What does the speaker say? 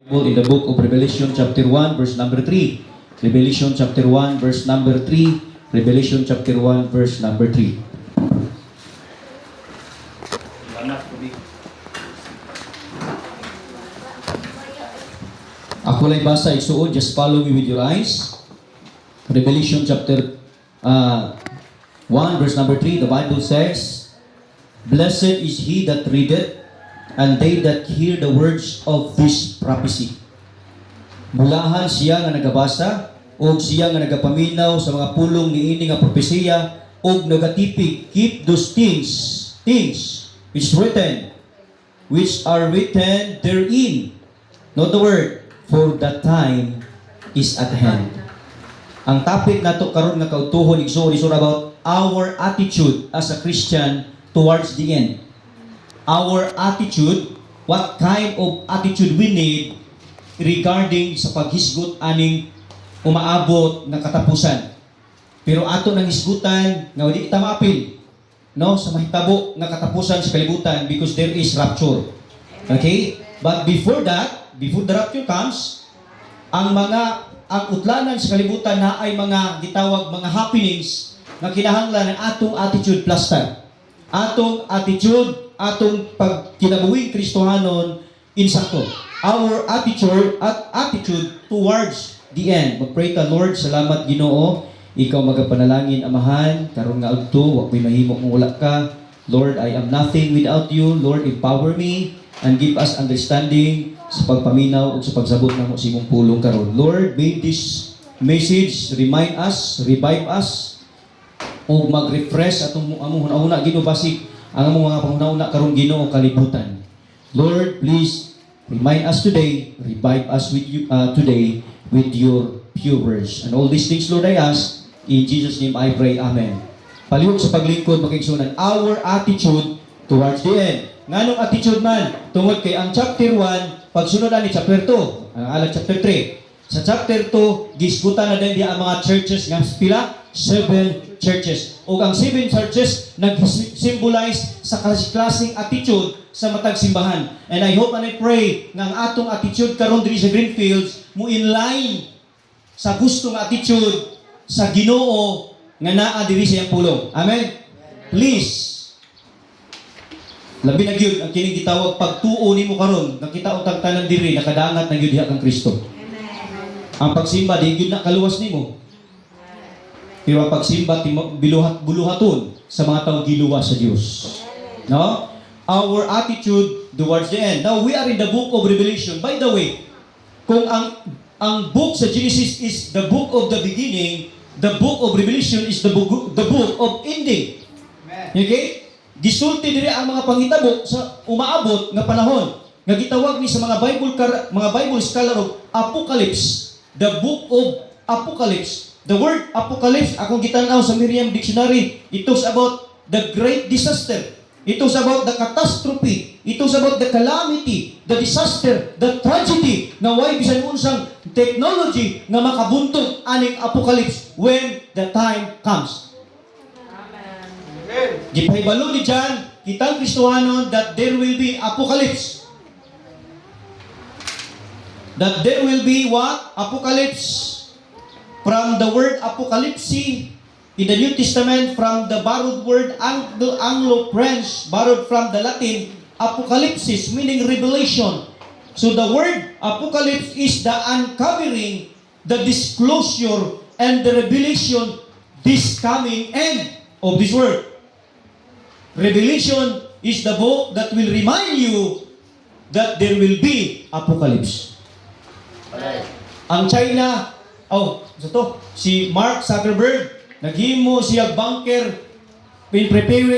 In the book of Revelation chapter 1 verse number 3. Revelation chapter 1 verse number 3. Revelation chapter 1 verse number 3. Ako lang basa isuod, just follow me with your eyes. Revelation chapter 1 verse number 3, the Bible says, "Blessed is he that readeth, and they that hear the words of this prophecy." Bulahan siya nga nagabasa, o siya nga nagapaminaw sa mga pulong niini nga propesiya, o nagatipig, keep those things which are written therein. Note the word, for the time is at hand. Ang topic nato karon nga kautuhon is about our attitude as a Christian towards the end. Our attitude, what kind of attitude we need regarding sa paghisgot aning umaabot na katapusan. Pero ato nang hisgutan nga wali kita maapil, no, sa mahitabo nga katapusan sa kalibutan, because there is rapture. Okay? But before the rapture comes, ang utlanan sa kalibutan na ay mga gitawag mga happenings nga kinahanglan ng atong attitude plaster. Atong attitude, atong pagkinabuhing Kristohanon insakto. Our attitude towards the end. Mag-pray ka, Lord, salamat Ginoo. Ikaw magapanalangin, Amahan, karon nga adto wa ko'y mahimo kung wala ka. Lord, I am nothing without you. Lord, empower me and give us understanding sa pagpaminaw o sa pagsabot namo sa imong pulong karon. Lord, may this message remind us, revive us, o mag-refresh atong among una Ginoo basig ang among mga panghuna karon Ginoo kalibutan. Lord, please remind us today, revive us with you today with your pure words. And all these things, Lord, I ask in Jesus' name I pray. Amen. Palihog sa paglingkod makigsunan our attitude towards the end. Nganong attitude man tungod kay ang chapter 1 pagsunod ani chapter 2, alang chapter 3. Sa chapter 2 gisgutan na din ang mga churches nga pila 7 churches. O ang 7 churches nag-symbolize sa klaseng attitude sa matag simbahan. And I hope and I pray nga ang atong attitude karon diri sa Greenfields mo in line sa gusto nga attitude sa Ginoo nga naa diri sa iyang pulong. Amen. Please, labi na gyud ang kining gitawag pagtuo nimo karon nakita utang tanan diri nakadangat na gyud diha kang Kristo. Ang pagsimba di gyud na kaluwas nimo. Pero ang pagsimba buluhaton sa mga taong giluwas sa Dios. No? Our attitude towards the end. Now we are in the book of Revelation. By the way, kung ang book sa Genesis is the book of the beginning, the book of Revelation is the book of ending. Okay? Gisulti diri ang mga panghitabo sa umaabot nga panahon nga gitawag ni sa mga Bible scholar of Apocalypse, the book of Apocalypse. The word Apocalypse akong gitanaw sa Merriam Dictionary, it talks about the great disaster. It talks about the catastrophe. It talks about the calamity, the disaster, the tragedy na way bisan unsang technology nga makabuntog aning Apocalypse when the time comes. Gipahibalo ni John, kitang Kristohanon, that there will be apocalypse. That there will be what? Apocalypse. From the word apocalypse in the New Testament, from the borrowed word Anglo-French, borrowed from the Latin, apocalypsis, meaning revelation. So the word apocalypse is the uncovering, the disclosure, and the revelation, this coming end of this world. Revelation is the book that will remind you that there will be apocalypse. Ang China, si Mark Zuckerberg, naghimo siya bunker, preparing